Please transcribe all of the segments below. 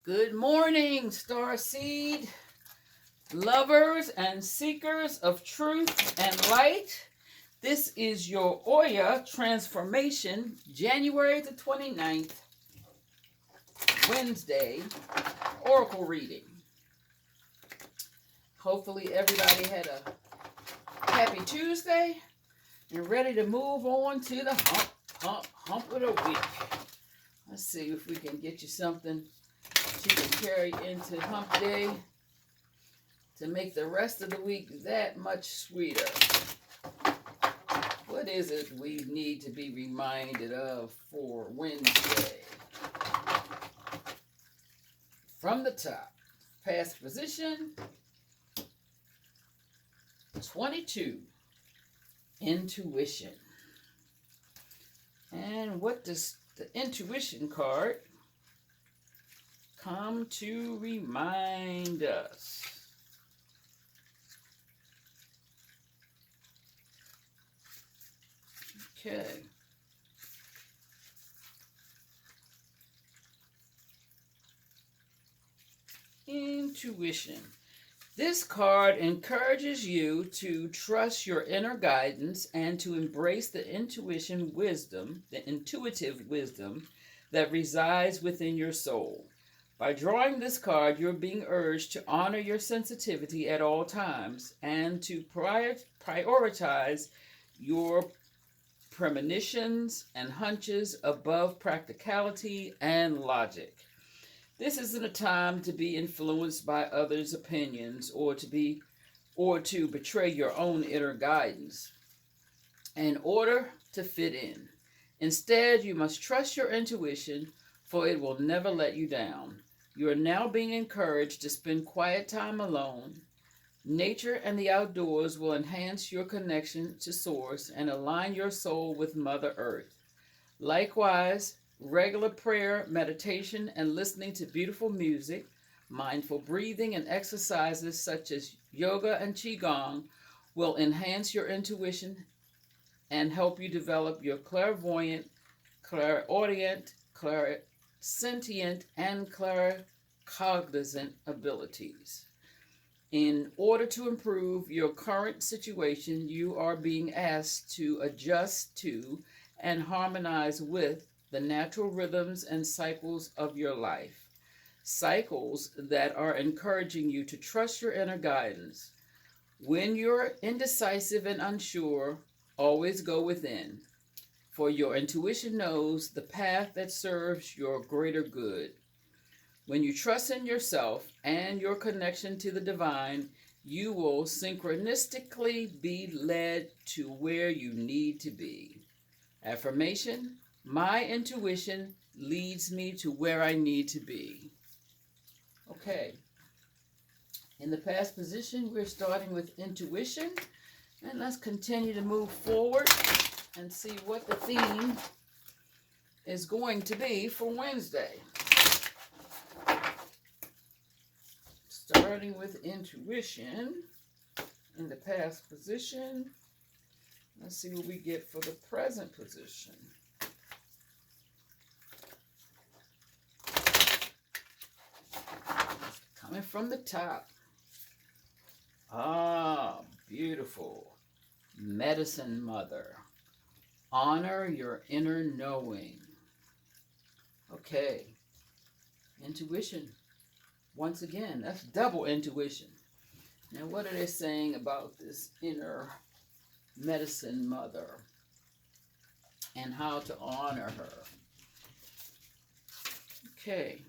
Good morning, star seed lovers and seekers of truth and light. This is your Oya Transformation, January the 29th, Wednesday Oracle reading. Hopefully everybody had a happy Tuesday and ready to move on to the hump of the week. Let's see if we can get you something you can carry into hump day to make the rest of the week that much sweeter. What is it we need to be reminded of for Wednesday? From the top, past position 22, intuition. And what does the intuition card come to remind us? Okay. Intuition. This card encourages you to trust your inner guidance and to embrace the intuitive wisdom that resides within your soul. By drawing this card, you're being urged to honor your sensitivity at all times and to prioritize your premonitions and hunches above practicality and logic. This isn't a time to be influenced by others' opinions or to betray your own inner guidance in order to fit in. Instead, you must trust your intuition, for it will never let you down. You are now being encouraged to spend quiet time alone. Nature and the outdoors will enhance your connection to Source and align your soul with Mother Earth. Likewise, regular prayer, meditation, and listening to beautiful music, mindful breathing, and exercises such as yoga and qigong will enhance your intuition and help you develop your clairvoyant, clairaudient, clairsentient, and claircognizant abilities. In order to improve your current situation, you are being asked to adjust to and harmonize with the natural rhythms and cycles of your life. Cycles that are encouraging you to trust your inner guidance. When you're indecisive and unsure, always go within, for your intuition knows the path that serves your greater good. When you trust in yourself and your connection to the divine, you will synchronistically be led to where you need to be. Affirmation: my intuition leads me to where I need to be. Okay. In the past position, we're starting with intuition. And let's continue to move forward and see what the theme is going to be for Wednesday. Starting with intuition in the past position. Let's see what we get for the present position. Coming from the top. Ah, beautiful. Medicine Mother. Honor your inner knowing. Okay. Intuition. Once again, that's double intuition. Now, what are they saying about this inner medicine mother and how to honor her? Okay.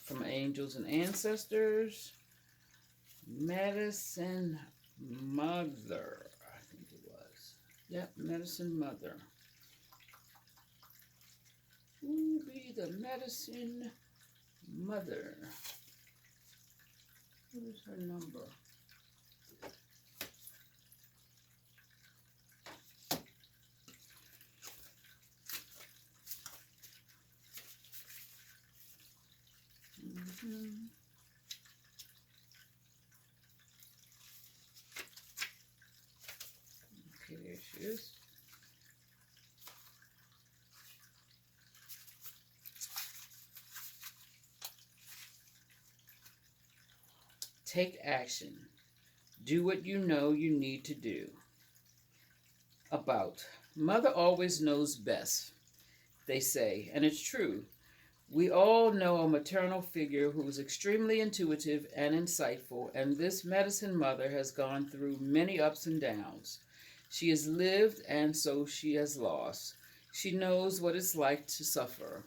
From angels and ancestors, medicine mother, I think it was. Yep, medicine mother. Who be the medicine mother? What is her number? Okay, there she is. Take action. Do what you know you need to do. About. Mother always knows best, they say, and it's true. We all know a maternal figure who is extremely intuitive and insightful, and this medicine mother has gone through many ups and downs. She has lived, and so she has lost. She knows what it's like to suffer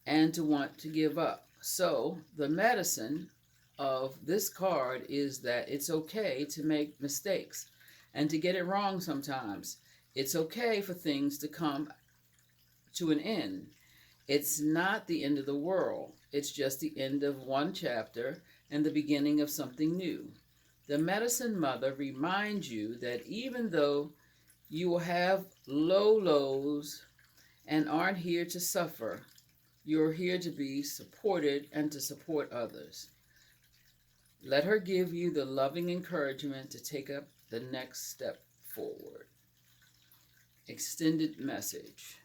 and to want to give up. So, the medicine of this card is that it's okay to make mistakes and to get it wrong sometimes. It's okay for things to come to an end. It's not the end of the world. It's just the end of one chapter and the beginning of something new. The medicine mother reminds you that even though you will have low lows and aren't here to suffer, you're here to be supported and to support others. Let her give you the loving encouragement to take up the next step forward. Extended message.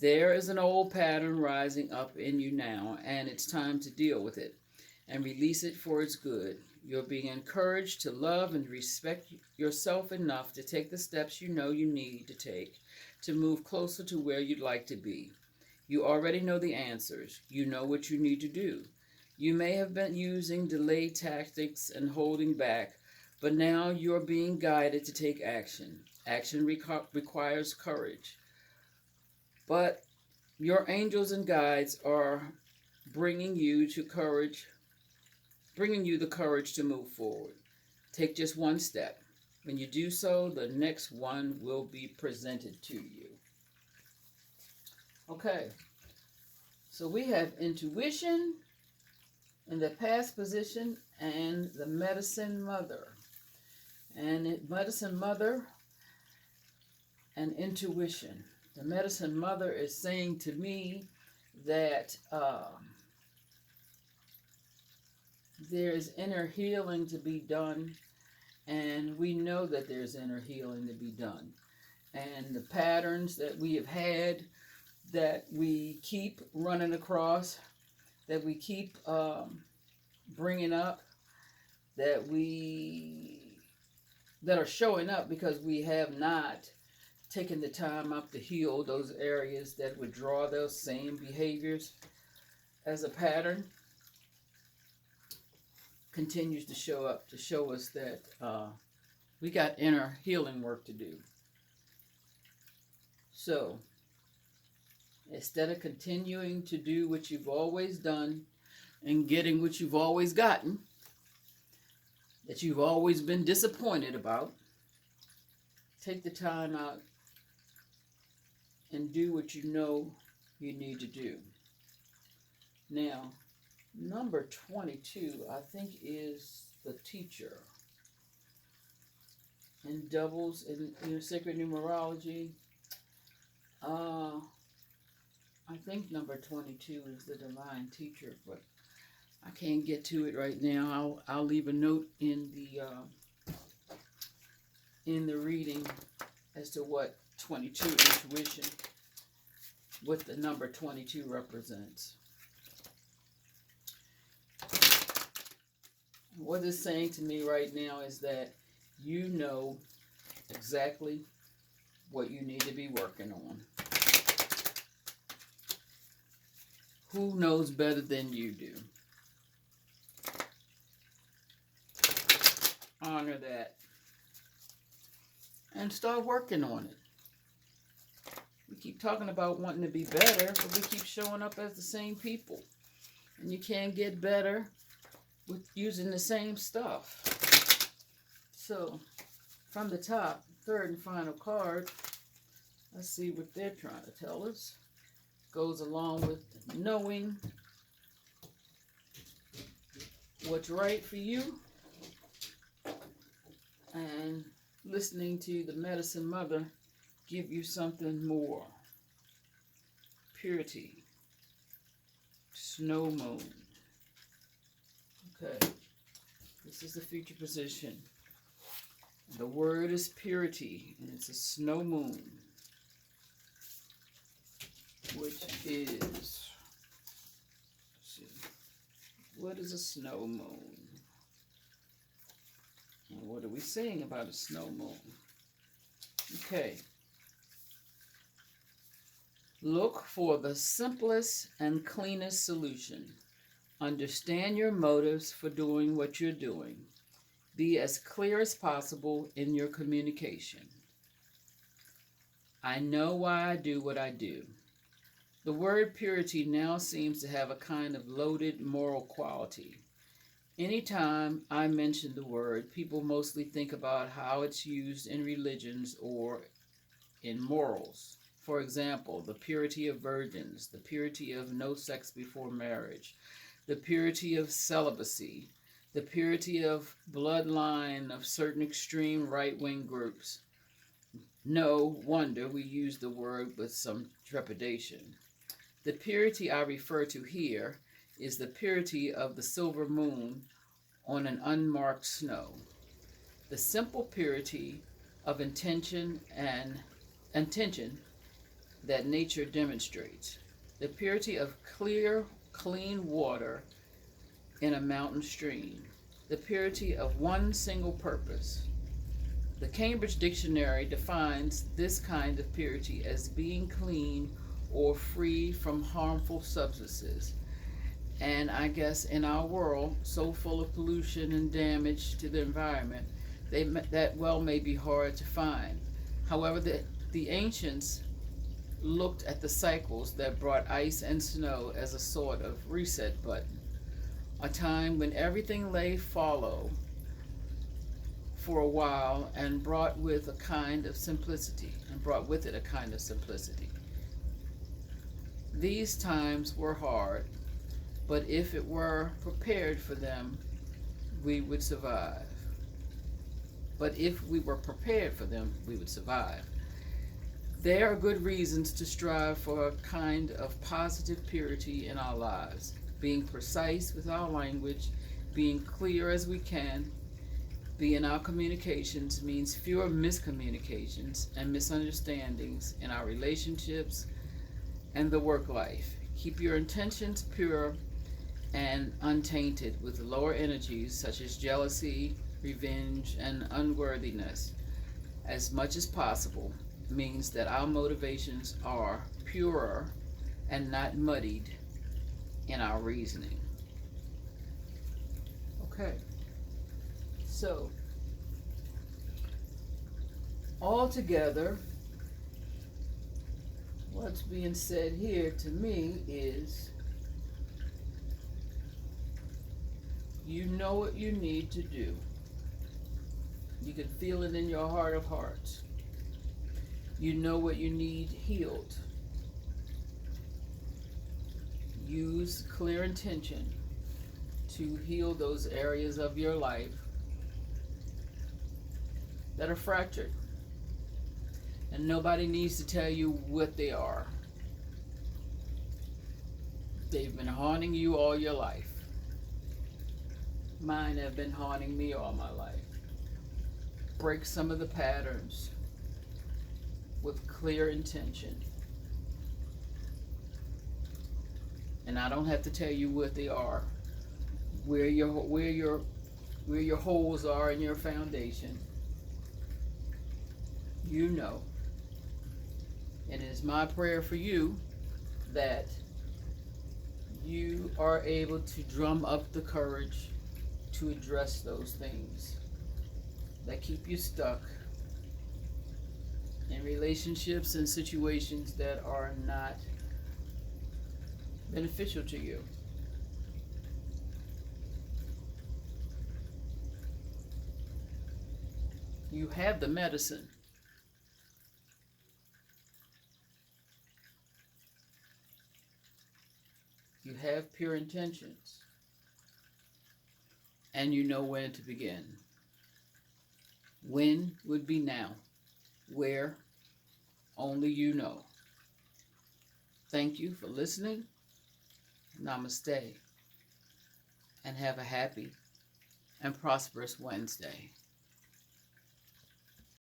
There is an old pattern rising up in you now, and it's time to deal with it and release it for its good. You're being encouraged to love and respect yourself enough to take the steps you know you need to take to move closer to where you'd like to be. You already know the answers. You know what you need to do. You may have been using delayed tactics and holding back, but now you're being guided to take action. Action requires courage. But your angels and guides are bringing you the courage to move forward. Take just one step. When you do so, the next one will be presented to you. Okay, so we have intuition in the past position and the medicine mother. And medicine mother and intuition. The medicine mother is saying to me that there's inner healing to be done, and we know that there's inner healing to be done. And the patterns that we have had, that we keep running across, that we keep bringing up, that are showing up because we have not taken the time up to heal those areas that would draw those same behaviors as a pattern, continues to show up to show us that we got inner healing work to do. So, instead of continuing to do what you've always done and getting what you've always gotten, that you've always been disappointed about, take the time out and do what you know you need to do. Now, number 22, I think, is the teacher. And doubles in sacred numerology. I think number 22 is the divine teacher, but I can't get to it right now. I'll leave a note in the reading as to what 22 intuition, what the number 22 represents. What it's saying to me right now is that you know exactly what you need to be working on. Who knows better than you do? Honor that and start working on it. We keep talking about wanting to be better, but we keep showing up as the same people. And you can't get better with using the same stuff. So, from the top, third and final card, let's see what they're trying to tell us. Goes along with knowing what's right for you and listening to the medicine mother give you something more. Purity. Snow moon. Okay. This is the future position. The word is purity, and it's a snow moon, which is, let's see, what is a snow moon? What are we saying about a snow moon? Okay. Look for the simplest and cleanest solution. Understand your motives for doing what you're doing. Be as clear as possible in your communication. I know why I do what I do. The word purity now seems to have a kind of loaded moral quality. Anytime I mention the word, people mostly think about how it's used in religions or in morals. For example, the purity of virgins, the purity of no sex before marriage, the purity of celibacy, the purity of bloodline of certain extreme right-wing groups. No wonder we use the word with some trepidation. The purity I refer to here is the purity of the silver moon on an unmarked snow. The simple purity of intention that nature demonstrates. The purity of clear, clean water in a mountain stream. The purity of one single purpose. The Cambridge Dictionary defines this kind of purity as being clean or free from harmful substances. And I guess in our world, so full of pollution and damage to the environment, that well may be hard to find. However, the ancients looked at the cycles that brought ice and snow as a sort of reset button, a time when everything lay fallow for a while and brought with it a kind of simplicity. These times were hard, but if it were prepared for them, we would survive. There are good reasons to strive for a kind of positive purity in our lives. Being precise with our language, being clear as we can, be in our communications means fewer miscommunications and misunderstandings in our relationships and the work life. Keep your intentions pure and untainted with lower energies such as jealousy, revenge, and unworthiness. As much as possible means that our motivations are purer and not muddied in our reasoning. Okay. So, altogether, what's being said here to me is you know what you need to do. You can feel it in your heart of hearts. You know what you need healed. Use clear intention to heal those areas of your life that are fractured. And nobody needs to tell you what they are. They've been haunting you all your life. Mine have been haunting me all my life. Break some of the patterns with clear intention. And I don't have to tell you what they are, where your holes are in your foundation. You know. And it is my prayer for you that you are able to drum up the courage to address those things that keep you stuck in relationships and situations that are not beneficial to you. You have the medicine. You have pure intentions. And you know when to begin. When would be now. Where? Only you know. Thank you for listening. Namaste. And have a happy and prosperous Wednesday.